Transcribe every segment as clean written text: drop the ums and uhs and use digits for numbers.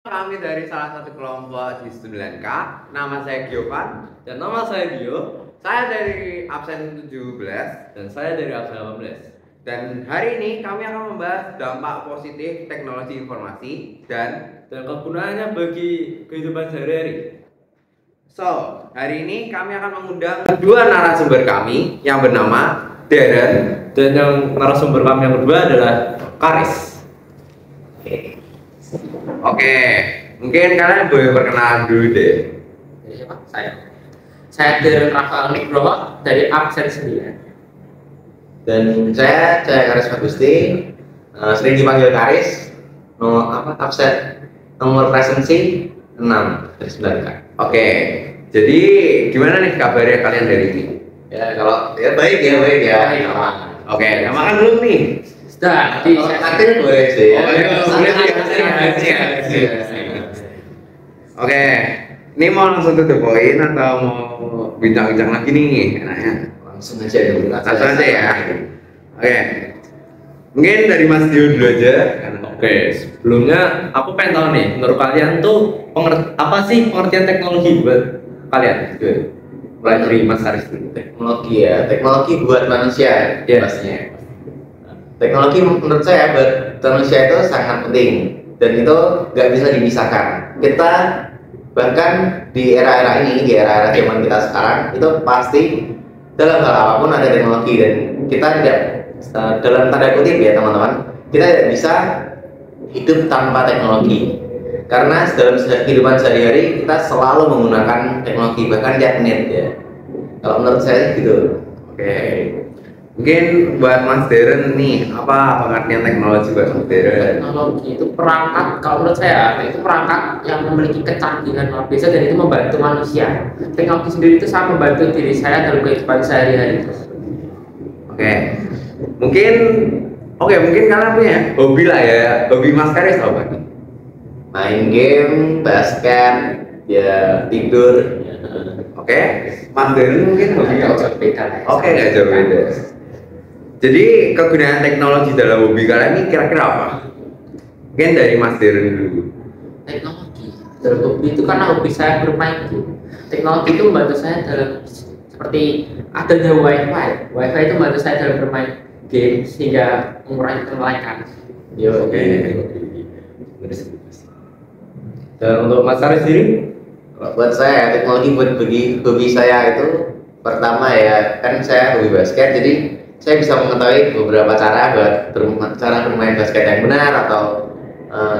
Kami dari salah satu kelompok di 9K. Nama saya Giovan. Dan nama saya Gio. Saya dari absen 17. Dan saya dari absen 18. Dan hari ini kami akan membahas dampak positif teknologi informasi dan kegunaannya bagi kehidupan sehari-hari. So, hari ini kami akan mengundang dua narasumber kami yang bernama Darren. Dan yang narasumber kami yang kedua adalah Karis. Oke, mungkin kalian boleh perkenalan dulu deh. Siapa? Saya Darren Rafael Nugroho dari absen 9. Dan saya Karis Agusti, sering dipanggil Karis, absen nomor presensi 6 dari 9K. Oke, jadi gimana nih kabarnya kalian dari ini? Ya kalau ya baik ya. Aman. Oke, nama kan belum nih. Sudah, Kalau aktif boleh sih. Oh, iya, boleh sih. Oke, ini mau langsung to the point atau mau bincang-bincang lagi nih enaknya? Langsung aja dulu. Langsung aja ya. Oke, mungkin dari Mas Dio dulu aja. Oke, sebelumnya aku pengen tahu nih, menurut kalian tuh apa sih pengertian teknologi buat kalian? Mulai dari Mas Karis dulu. Teknologi buat manusia Yes. pastinya. Teknologi menurut saya buat manusia itu sangat penting dan itu nggak bisa dipisahkan. Kita bahkan di era-era ini, di era-era zaman kita sekarang itu pasti dalam hal apapun ada teknologi dan kita tidak dalam tanda kutip ya teman-teman, kita tidak bisa hidup tanpa teknologi karena dalam kehidupan sehari-hari kita selalu menggunakan teknologi bahkan tiap menit ya. Kalau menurut saya gitu. Oke, mungkin buat Mas Darren nih, apa pengertian teknologi buat Mas Darren? teknologi itu perangkat, kalau menurut saya itu perangkat yang memiliki kecanggihan luar biasa dan itu membantu manusia. Teknologi sendiri itu sangat membantu diri saya dalam kehidupan sehari-hari. Oke, mungkin mungkin kalian punya hobi lah ya. Hobi Mas Karis apa nih? Main game, basket, ya tidur. Oke, Mas Darren mungkin hobi apa? Jauh beda. Oke, nggak jauh beda. Jadi kegunaan teknologi dalam hobi kalian ini kira-kira apa? Mungkin dari Mas Darren dulu. Teknologi dalam hobi itu karena hobi saya bermain game. Teknologi itu membantu saya dalam seperti adanya wifi itu membantu saya dalam bermain game sehingga mengurangi kelelahan. Oke. Dan untuk Mas Karis sendiri? Kalau buat saya teknologi buat bagi hobi saya itu pertama ya kan saya hobi basket jadi saya bisa mengetahui beberapa cara buat cara bermain basket yang benar atau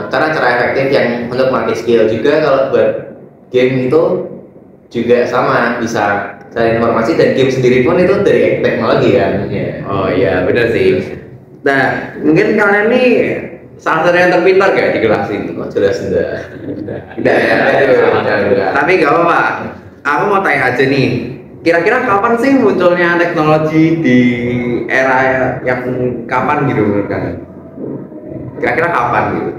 cara-cara efektif yang untuk melatih skill juga. Kalau buat game itu juga sama bisa cari informasi dan game sendiri pun itu dari teknologi kan. Oh iya, benar sih. Nah, mungkin kalian nih salah satu yang terpintar gak di kelas ini? Oh, jelas enggak. Tidak ya. Enggak. Tapi gak apa-apa. Aku mau tanya aja nih. Kira-kira kapan sih munculnya teknologi di era yang kapan gitu menurut kalian? Kira-kira kapan gitu?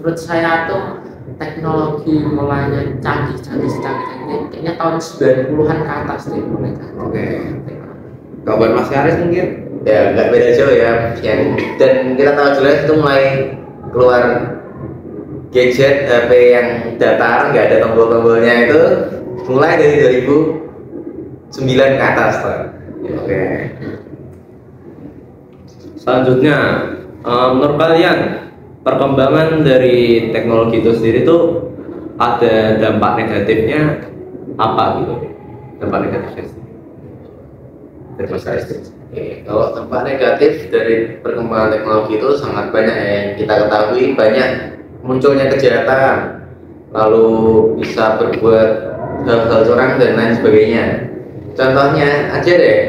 Menurut saya tuh teknologi mulainya canggih kayaknya tahun 90-an ke atas deh mulai canggih. Oke. Kalau buat Mas Karis mungkin? Ya nggak beda jauh ya dan kita tahu jelas itu mulai keluar gadget HP yang datar nggak ada tombol-tombolnya itu mulai dari 2009 ke atas lah. Oke. Selanjutnya, menurut kalian perkembangan dari teknologi itu sendiri tuh ada dampak negatifnya apa gitu? Dampak negatifnya dari Mas Karis. Oke, kalau dampak negatif dari perkembangan teknologi itu sangat banyak ya yang kita ketahui, banyak munculnya kejahatan lalu bisa berbuat hal-hal curang dan lain sebagainya. Contohnya aja deh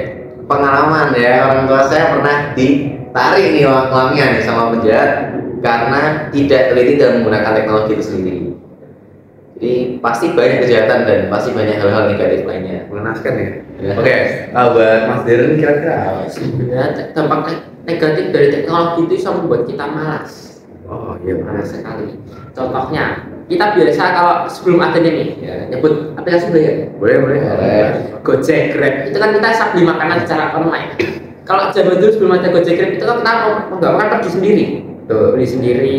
pengalaman ya, orang tua saya pernah ditarik nih uangnya nih sama penjahat karena tidak teliti dalam menggunakan teknologi itu sendiri. Jadi pasti banyak kejahatan dan pasti banyak hal-hal negatif lainnya. Mengenaskan ya. Ya. Oke. Buat Mas Darren kira-kira apa? Sebenarnya dampak negatif dari teknologi itu bisa membuat kita malas. Oh iya Malas sekali. Contohnya, kita biasa kalau sebelum adanya nih, ya, nyebut aplikasi bayar. Boleh. Gojek, Grab, itu kan kita beli makanan secara online. Kalau zaman dulu sebelum ada Gojek, Grab itu kan kita mau nggak pergi sendiri, beli sendiri,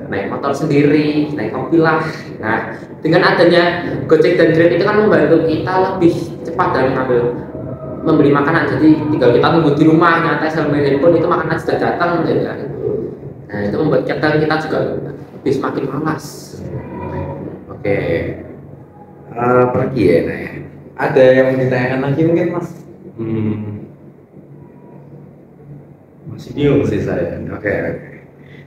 naik motor sendiri, naik mobil lah. Nah, dengan adanya Gojek dan Grab itu kan membantu kita lebih cepat dalam membeli makanan. Jadi tinggal kita tunggu di rumah, nyantai sambil handphone itu makanan sudah datang gitu kan. Nah, itu membuat kita juga lebih semakin malas. Oke. Apa lagi ya? Nah, ya? Ada yang mau ditanyakan lagi mungkin Mas? Masih bingung sih saya. Oke.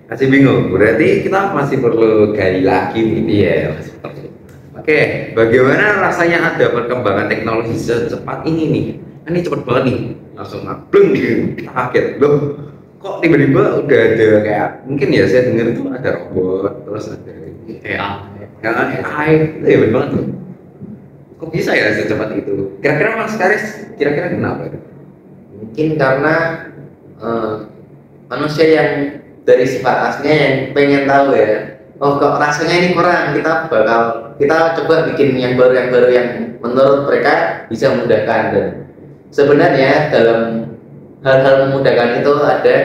Masih bingung. Berarti kita masih perlu gali lagi nih. Iya, masih seperti itu. Oke, bagaimana rasanya ada perkembangan teknologi secepat ini nih? Ini cepet banget nih, langsung ngableng gitu, kita kaget loh. Kok tiba-tiba udah ada kayak mungkin ya saya dengar itu ada robot, terus ada AI, itu ya bener banget tuh. Kok bisa ya secepat itu? Kira-kira Mas Karis, kira-kira kenapa? Mungkin karena manusia yang dari sifat aslinya yang pengen tahu ya, oh kok rasanya ini kurang, kita coba bikin yang baru yang menurut mereka bisa memudahkan. Dan sebenarnya dalam hal-hal memudahkan itu ada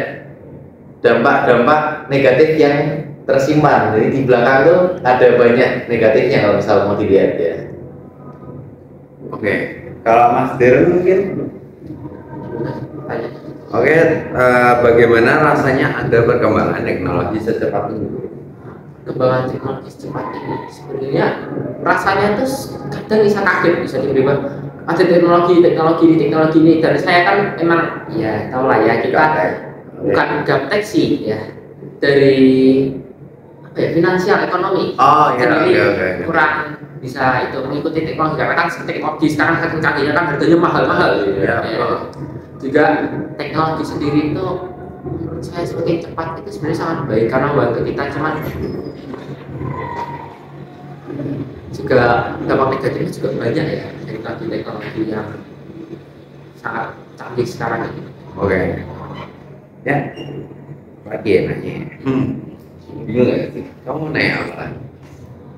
dampak-dampak negatif yang tersimpan. Jadi di belakang tuh ada banyak negatifnya kalau misal mau dilihat ya. Oke, kalau Mas Darren mungkin. Oke, bagaimana rasanya ada perkembangan teknologi secepat ini? Perkembangan teknologi secepat ini sebenarnya rasanya tuh kadang bisa kaget, bisa tiba-tiba ada teknologi ini. Dan saya kan emang ya tau lah ya, kita bukan gaptek sih ya, dari apa ya, finansial ekonomi. Oh iya, jadi oke. kurang bisa itu mengikuti teknologi, karena kan teknologi sekarang saking canggihnya kan harganya mahal-mahal. Iya. Juga teknologi sendiri itu menurut saya semakin cepat itu sebenarnya sangat baik karena membantu kita, cuman juga dampak negatifnya juga banyak ya dari teknologi yang sangat canggih sekarang ini. Oke. Ya. Lagi ya nanya. Bingung nggak sih? Kamu mau nanya apa?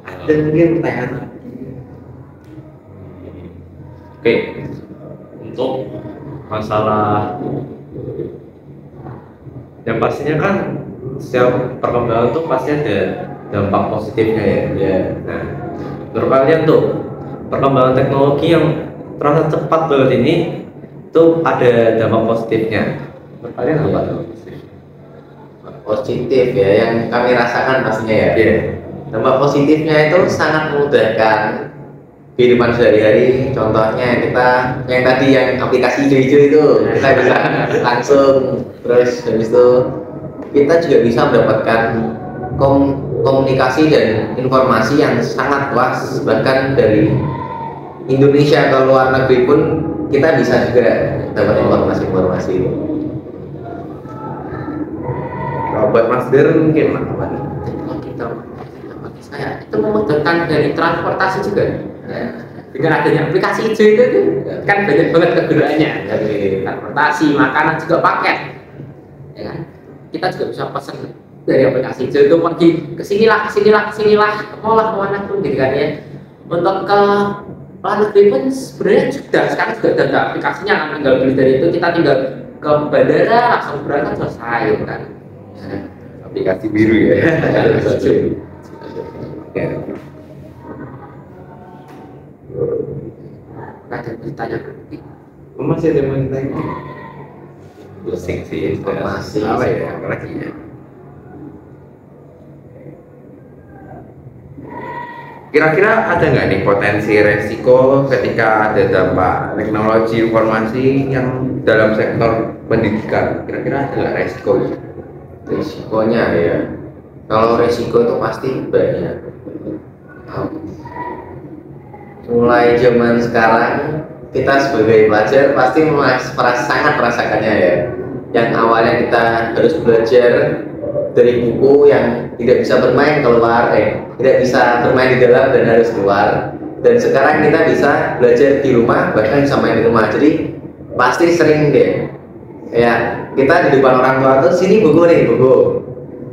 Ada mungkin pertanyaan lagi. Oke, untuk masalah yang pastinya kan setiap perkembangan tuh pasti ada dampak positifnya ya. Nah, menurut kalian tuh perkembangan teknologi yang terasa cepat banget ini tuh ada dampak positifnya. Menurut kalian apa tuh? Positif ya yang kami rasakan pastinya ya. Iya. Dampak positifnya itu sangat memudahkan kehidupan sehari-hari. Contohnya kita yang tadi yang aplikasi hijau-hijau itu kita bisa langsung, terus habis itu kita juga bisa mendapatkan komunikasi dan informasi yang sangat luas, bahkan dari Indonesia ke luar negeri pun kita bisa juga dapat informasi-informasi. Kalau buat Mas Darren mungkin apa nih? Teknologi bagi saya itu memudahkan dari transportasi juga. Ya. Dengan adanya aplikasi hijau itu tuh, kan banyak banget kegunaannya, dari transportasi, makanan juga paket, ya kan? Kita juga bisa pesan dari aplikasi hijau itu, pergi kesinilah, kemana pun gitu kan ya. Untuk ke luar negeri pun sebenarnya sekarang sudah ada aplikasinya, kan tinggal beli dari itu, kita tinggal ke bandara langsung berangkat selesai kan. Aplikasi biru ya. Ya. Ada bertanya Masih ada yang mau ditanya? Pusing sih. Informasi. Apa ya? Apa lagi ya? Kira-kira ada nggak nih potensi resiko ketika ada dampak teknologi informasi yang dalam sektor pendidikan? Kira-kira ada nggak resiko? Risikonya ya, kalau resiko itu pasti banyak. Mulai zaman sekarang kita sebagai pelajar pasti sangat merasakannya ya. Yang awalnya kita harus belajar dari buku yang tidak bisa bermain keluar, tidak bisa bermain di dalam dan harus keluar. Dan sekarang kita bisa belajar di rumah, bahkan bisa main di rumah. Jadi pasti sering deh, ya kita di depan orang tua tuh, sini buku nih, buku.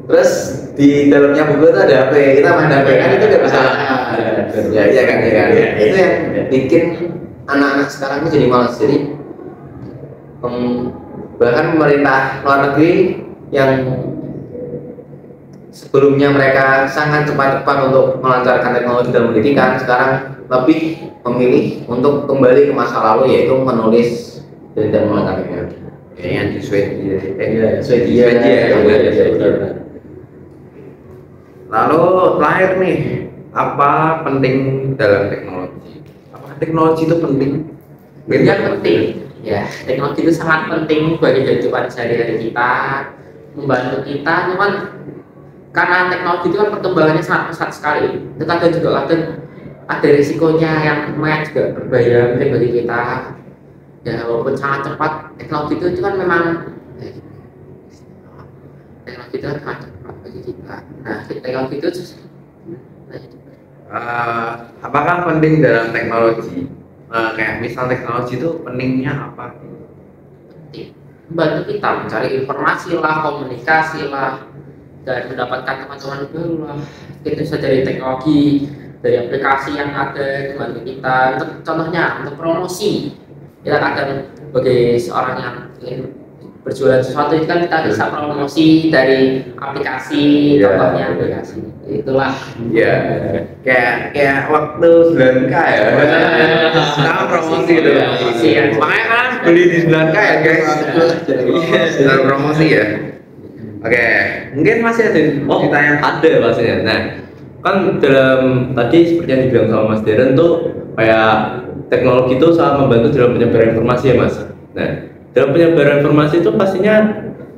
Terus di dalamnya buku itu ada HP, kita main HP kan itu nggak bisa. Ya kan. Itu yang bikin anak-anak sekarang itu jadi malas. Jadi bahkan pemerintah luar negeri yang sebelumnya mereka sangat cepat-cepat untuk melancarkan teknologi dalam pendidikan, sekarang lebih memilih untuk kembali ke masa lalu, yaitu menulis dan tidak menggunakan teknologi. Kayaknya di Swedia. Swedia. Lalu terakhir nih, apa penting dalam teknologi? Apakah teknologi itu penting? Yang penting, ya teknologi itu sangat penting bagi kehidupan sehari-hari kita, membantu kita. Cuman karena teknologi itu kan perkembangannya sangat pesat sekali, itu kadang juga ada risikonya yang lumayan juga berbahaya mungkin bagi kita. Ya walaupun sangat cepat, teknologi itu kan memang teknologi itu kan sangat cepat bagi kita. Nah teknologi itu apakah penting dalam teknologi? Kayak misal teknologi itu pentingnya apa? membantu kita mencari informasi lah, komunikasi lah, dan mendapatkan teman-teman baru lah. Itu bisa dari teknologi, dari aplikasi yang ada membantu kita. Untuk contohnya untuk promosi, kita kadang bagi seorang yang ingin berjualan sesuatu itu kan kita bisa promosi dari aplikasi, contohnya aplikasi. Itulah. Ya, kayak waktu 9K ya. Sekarang promosi itu. Makanya kan beli di 9K ya guys. Iya, promosi ya. Oke, mungkin masih ada cerita yang ada pastinya. Nah, kan dalam tadi seperti yang dibilang sama Mas Darren tuh kayak teknologi itu sangat membantu dalam penyebaran informasi ya Mas. Nah, dalam penyebaran informasi itu pastinya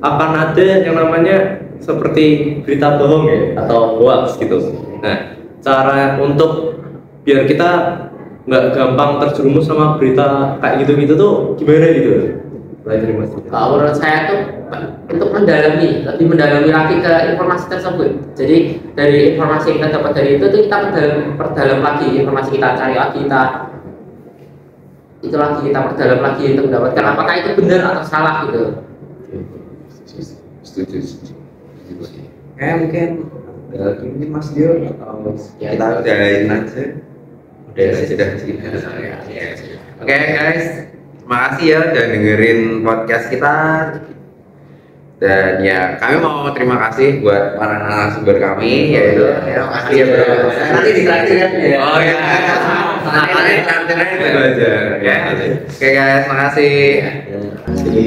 akan ada yang namanya seperti berita bohong ya atau hoax gitu. Nah, cara untuk biar kita nggak gampang terjerumus sama berita kayak gitu-gitu tuh gimana gitu? Dari Mas. Kalau menurut saya tuh untuk lebih mendalami lagi ke informasi tersebut. Jadi dari informasi yang kita dapat dari itu tuh kita perdalam lagi informasi, kita cari lagi, kita perdalam lagi untuk mendapatkan apakah itu benar atau salah gitu. setuju. Mungkin mungkin Mas Dio atau kita udahin aja. Sudah. Oke guys, terima kasih ya udah dengerin podcast kita. Dan ya kami mau terima kasih buat para narasumber kami, yaitu terima kasih ya bro. Nanti ditraktir ya. Oh ya, nanti ditraktir itu aja ya. Oke guys, terima kasih. Jadi